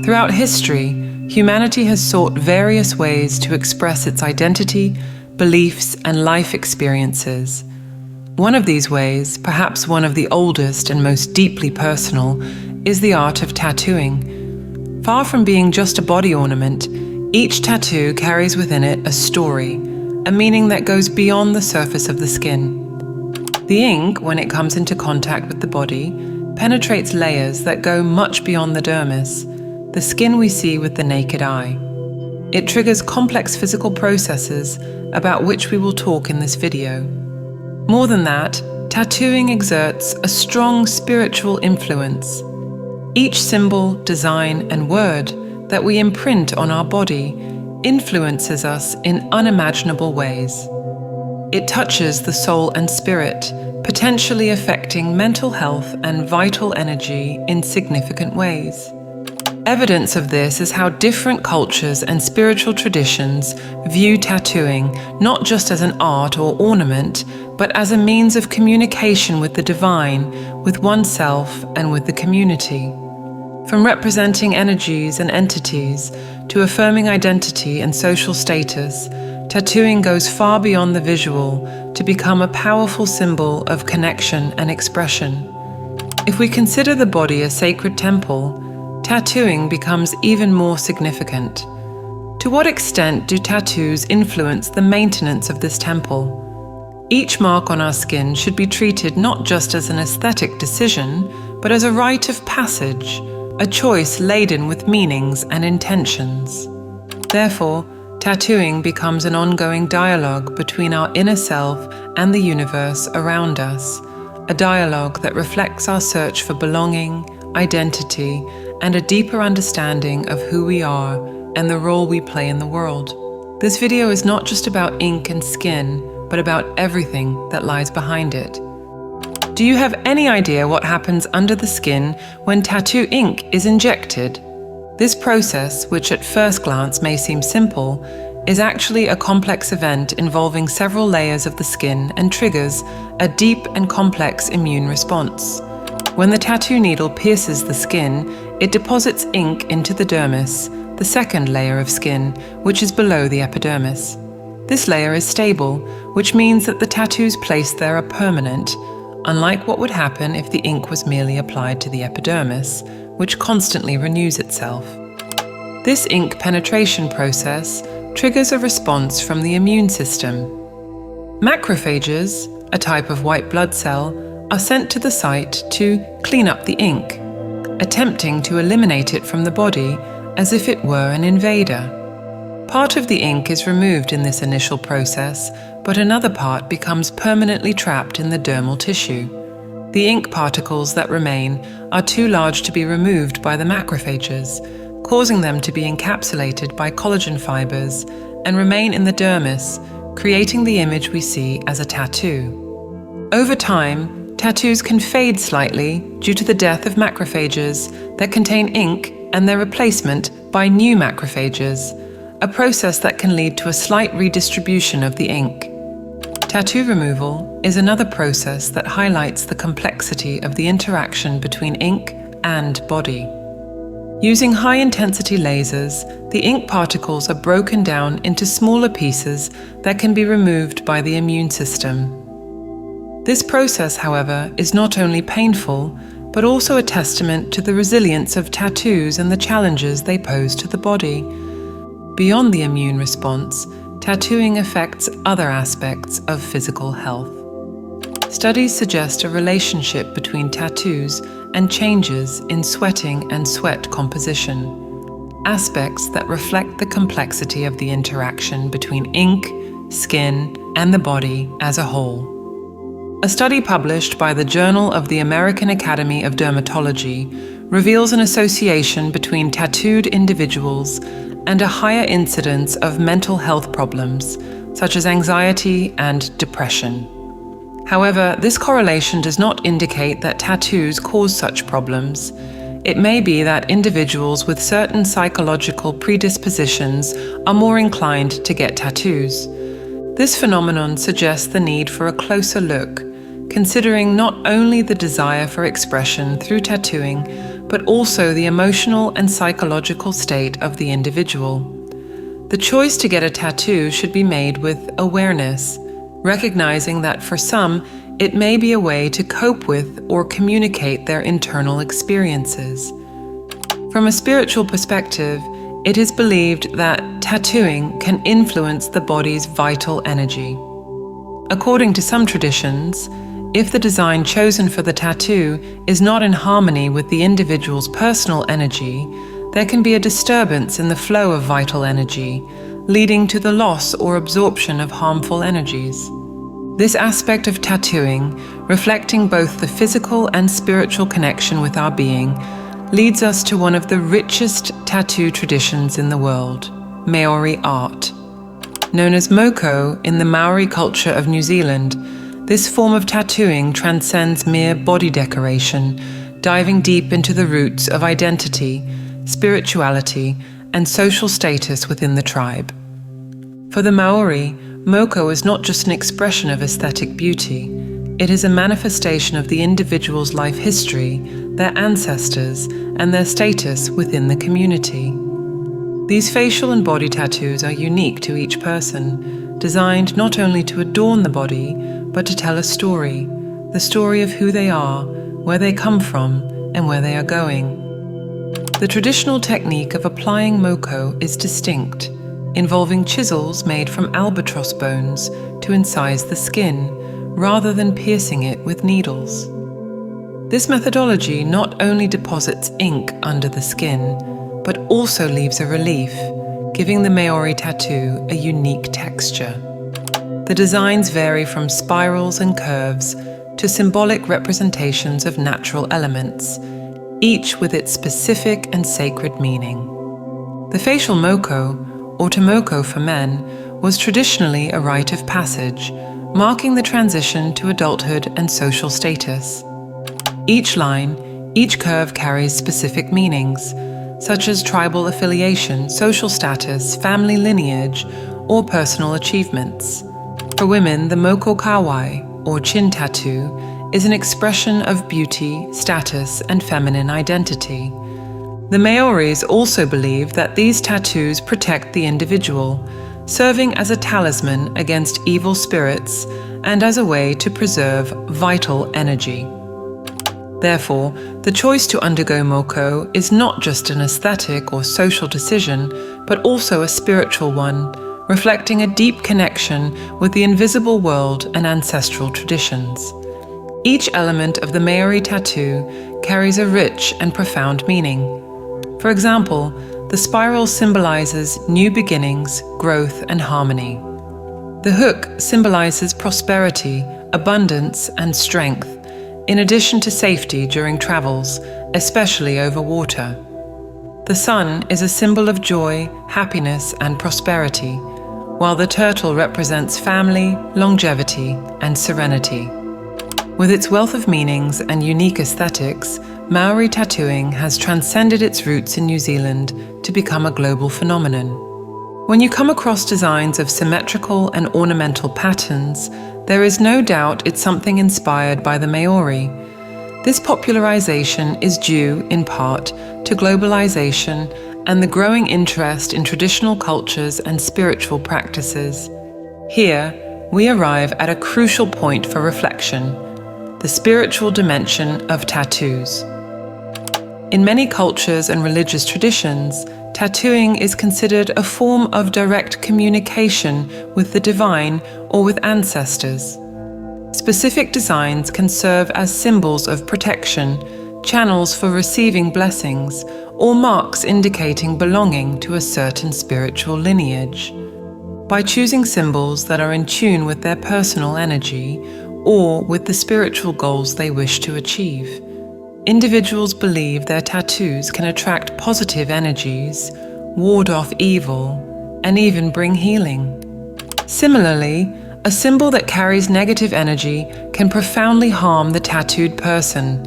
Throughout history, humanity has sought various ways to express its identity, beliefs, and life experiences. One of these ways, perhaps one of the oldest and most deeply personal, is the art of tattooing. Far from being just a body ornament, each tattoo carries within it a story, a meaning that goes beyond the surface of the skin. The ink, when it comes into contact with the body, penetrates layers that go much beyond the dermis, the skin we see with the naked eye. It triggers complex physical processes about which we will talk in this video. More than that, tattooing exerts a strong spiritual influence. Each symbol, design, and word that we imprint on our body influences us in unimaginable ways. It touches the soul and spirit, potentially affecting mental health and vital energy in significant ways. Evidence of this is how different cultures and spiritual traditions view tattooing not just as an art or ornament, but as a means of communication with the divine, with oneself, and with the community. From representing energies and entities to affirming identity and social status, tattooing goes far beyond the visual to become a powerful symbol of connection and expression. If we consider the body a sacred temple, tattooing becomes even more significant. To what extent do tattoos influence the maintenance of this temple? Each mark on our skin should be treated not just as an aesthetic decision, but as a rite of passage, a choice laden with meanings and intentions. Therefore, tattooing becomes an ongoing dialogue between our inner self and the universe around us, a dialogue that reflects our search for belonging, identity, and a deeper understanding of who we are and the role we play in the world. This video is not just about ink and skin, but about everything that lies behind it. Do you have any idea what happens under the skin when tattoo ink is injected? This process, which at first glance may seem simple, is actually a complex event involving several layers of the skin and triggers a deep and complex immune response. When the tattoo needle pierces the skin, it deposits ink into the dermis, the second layer of skin, which is below the epidermis. This layer is stable, which means that the tattoos placed there are permanent, unlike what would happen if the ink was merely applied to the epidermis, which constantly renews itself. This ink penetration process triggers a response from the immune system. Macrophages, a type of white blood cell, are sent to the site to clean up the ink, attempting to eliminate it from the body as if it were an invader. Part of the ink is removed in this initial process, but another part becomes permanently trapped in the dermal tissue. The ink particles that remain are too large to be removed by the macrophages, causing them to be encapsulated by collagen fibers and remain in the dermis, creating the image we see as a tattoo. Over time, tattoos can fade slightly due to the death of macrophages that contain ink and their replacement by new macrophages, a process that can lead to a slight redistribution of the ink. Tattoo removal is another process that highlights the complexity of the interaction between ink and body. Using high-intensity lasers, the ink particles are broken down into smaller pieces that can be removed by the immune system. This process, however, is not only painful, but also a testament to the resilience of tattoos and the challenges they pose to the body. Beyond the immune response, tattooing affects other aspects of physical health. Studies suggest a relationship between tattoos and changes in sweating and sweat composition, aspects that reflect the complexity of the interaction between ink, skin, and the body as a whole. A study published by the Journal of the American Academy of Dermatology reveals an association between tattooed individuals and a higher incidence of mental health problems, such as anxiety and depression. However, this correlation does not indicate that tattoos cause such problems. It may be that individuals with certain psychological predispositions are more inclined to get tattoos. This phenomenon suggests the need for a closer look, considering not only the desire for expression through tattooing, but also the emotional and psychological state of the individual. The choice to get a tattoo should be made with awareness, recognizing that for some, it may be a way to cope with or communicate their internal experiences. From a spiritual perspective, it is believed that tattooing can influence the body's vital energy. According to some traditions, if the design chosen for the tattoo is not in harmony with the individual's personal energy, there can be a disturbance in the flow of vital energy, leading to the loss or absorption of harmful energies. This aspect of tattooing, reflecting both the physical and spiritual connection with our being, leads us to one of the richest tattoo traditions in the world, Maori art. Known as moko in the Maori culture of New Zealand, this form of tattooing transcends mere body decoration, diving deep into the roots of identity, spirituality, and social status within the tribe. For the Maori, moko is not just an expression of aesthetic beauty, it is a manifestation of the individual's life history, their ancestors, and their status within the community. These facial and body tattoos are unique to each person, designed not only to adorn the body, but to tell a story, the story of who they are, where they come from, and where they are going. The traditional technique of applying moko is distinct, involving chisels made from albatross bones to incise the skin, rather than piercing it with needles. This methodology not only deposits ink under the skin, but also leaves a relief, giving the Maori tattoo a unique texture. The designs vary from spirals and curves to symbolic representations of natural elements, each with its specific and sacred meaning. The facial moko, or tomoko for men, was traditionally a rite of passage, marking the transition to adulthood and social status. Each line, each curve carries specific meanings, such as tribal affiliation, social status, family lineage, or personal achievements. For women, the moko kawai, or chin tattoo, is an expression of beauty, status, and feminine identity. The Maoris also believe that these tattoos protect the individual, serving as a talisman against evil spirits and as a way to preserve vital energy. Therefore, the choice to undergo moko is not just an aesthetic or social decision, but also a spiritual one, reflecting a deep connection with the invisible world and ancestral traditions. Each element of the Maori tattoo carries a rich and profound meaning. For example, the spiral symbolizes new beginnings, growth, and harmony. The hook symbolizes prosperity, abundance, and strength, in addition to safety during travels, especially over water. The sun is a symbol of joy, happiness, and prosperity, while the turtle represents family, longevity, and serenity. With its wealth of meanings and unique aesthetics, Maori tattooing has transcended its roots in New Zealand to become a global phenomenon. When you come across designs of symmetrical and ornamental patterns, there is no doubt it's something inspired by the Maori. This popularization is due, in part, to globalization and the growing interest in traditional cultures and spiritual practices. Here, we arrive at a crucial point for reflection: the spiritual dimension of tattoos. In many cultures and religious traditions, tattooing is considered a form of direct communication with the divine or with ancestors. Specific designs can serve as symbols of protection, channels for receiving blessings, or marks indicating belonging to a certain spiritual lineage. By choosing symbols that are in tune with their personal energy or with the spiritual goals they wish to achieve, individuals believe their tattoos can attract positive energies, ward off evil, and even bring healing. Similarly, a symbol that carries negative energy can profoundly harm the tattooed person.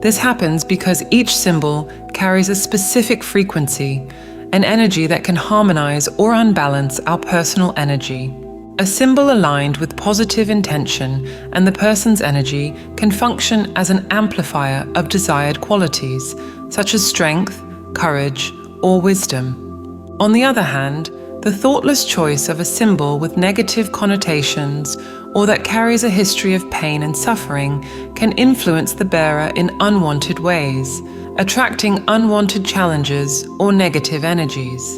This happens because each symbol carries a specific frequency, an energy that can harmonize or unbalance our personal energy. A symbol aligned with positive intention and the person's energy can function as an amplifier of desired qualities, such as strength, courage, or wisdom. On the other hand, the thoughtless choice of a symbol with negative connotations or that carries a history of pain and suffering can influence the bearer in unwanted ways, attracting unwanted challenges or negative energies.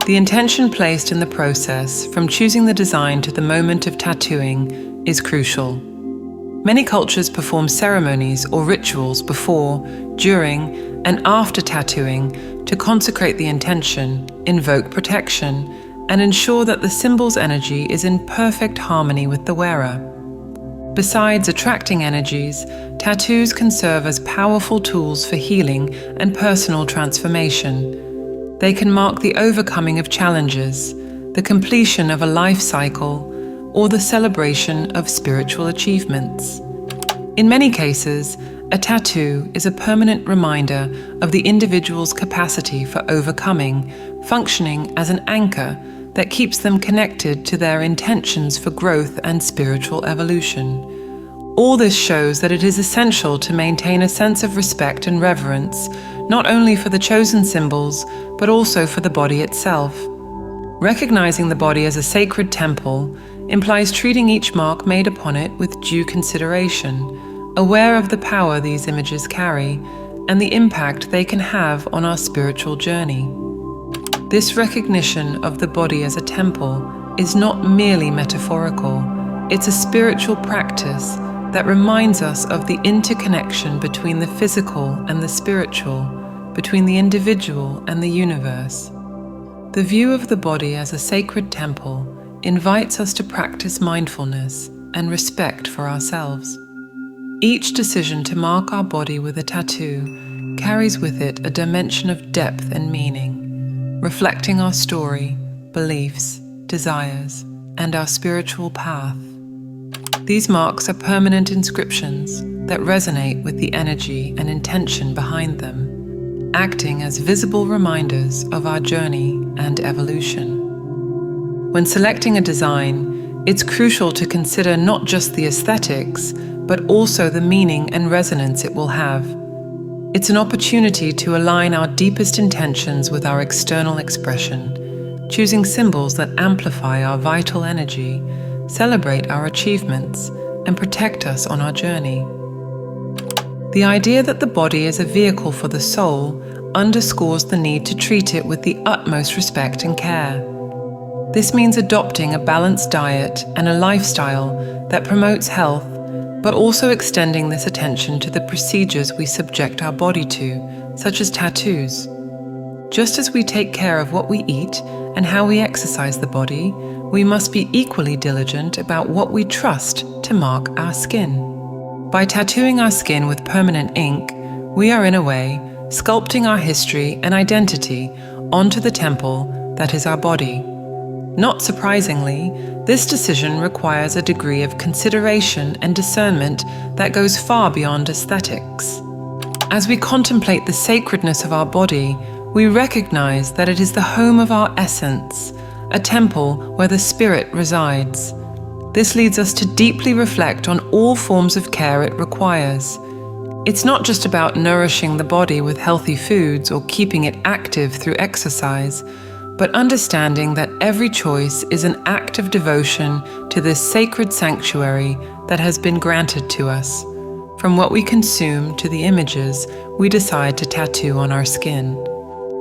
The intention placed in the process, from choosing the design to the moment of tattooing, is crucial. Many cultures perform ceremonies or rituals before, during, and after tattooing to consecrate the intention, invoke protection, and ensure that the symbol's energy is in perfect harmony with the wearer. Besides attracting energies, tattoos can serve as powerful tools for healing and personal transformation. They can mark the overcoming of challenges, the completion of a life cycle, or the celebration of spiritual achievements. In many cases, a tattoo is a permanent reminder of the individual's capacity for overcoming, functioning as an anchor that keeps them connected to their intentions for growth and spiritual evolution. All this shows that it is essential to maintain a sense of respect and reverence, not only for the chosen symbols, but also for the body itself. Recognizing the body as a sacred temple implies treating each mark made upon it with due consideration, aware of the power these images carry and the impact they can have on our spiritual journey. This recognition of the body as a temple is not merely metaphorical, it's a spiritual practice that reminds us of the interconnection between the physical and the spiritual, between the individual and the universe. The view of the body as a sacred temple invites us to practice mindfulness and respect for ourselves. Each decision to mark our body with a tattoo carries with it a dimension of depth and meaning, reflecting our story, beliefs, desires, and our spiritual path. These marks are permanent inscriptions that resonate with the energy and intention behind them, acting as visible reminders of our journey and evolution. When selecting a design, it's crucial to consider not just the aesthetics, but also the meaning and resonance it will have. It's an opportunity to align our deepest intentions with our external expression, choosing symbols that amplify our vital energy, celebrate our achievements, and protect us on our journey. The idea that the body is a vehicle for the soul underscores the need to treat it with the utmost respect and care. This means adopting a balanced diet and a lifestyle that promotes health, but also extending this attention to the procedures we subject our body to, such as tattoos. Just as we take care of what we eat and how we exercise the body, we must be equally diligent about what we trust to mark our skin. By tattooing our skin with permanent ink, we are in a way sculpting our history and identity onto the temple that is our body. Not surprisingly, this decision requires a degree of consideration and discernment that goes far beyond aesthetics. As we contemplate the sacredness of our body, we recognize that it is the home of our essence, a temple where the spirit resides. This leads us to deeply reflect on all forms of care it requires. It's not just about nourishing the body with healthy foods or keeping it active through exercise, but understanding that every choice is an act of devotion to this sacred sanctuary that has been granted to us, from what we consume to the images we decide to tattoo on our skin.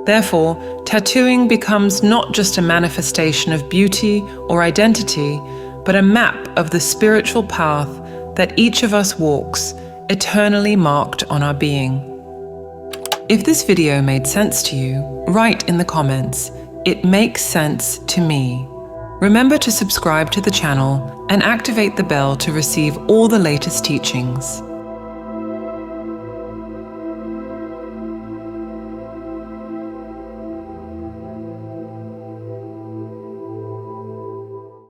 Therefore, tattooing becomes not just a manifestation of beauty or identity, but a map of the spiritual path that each of us walks, eternally marked on our being. If this video made sense to you, write in the comments, "It makes sense to me." Remember to subscribe to the channel and activate the bell to receive all the latest teachings.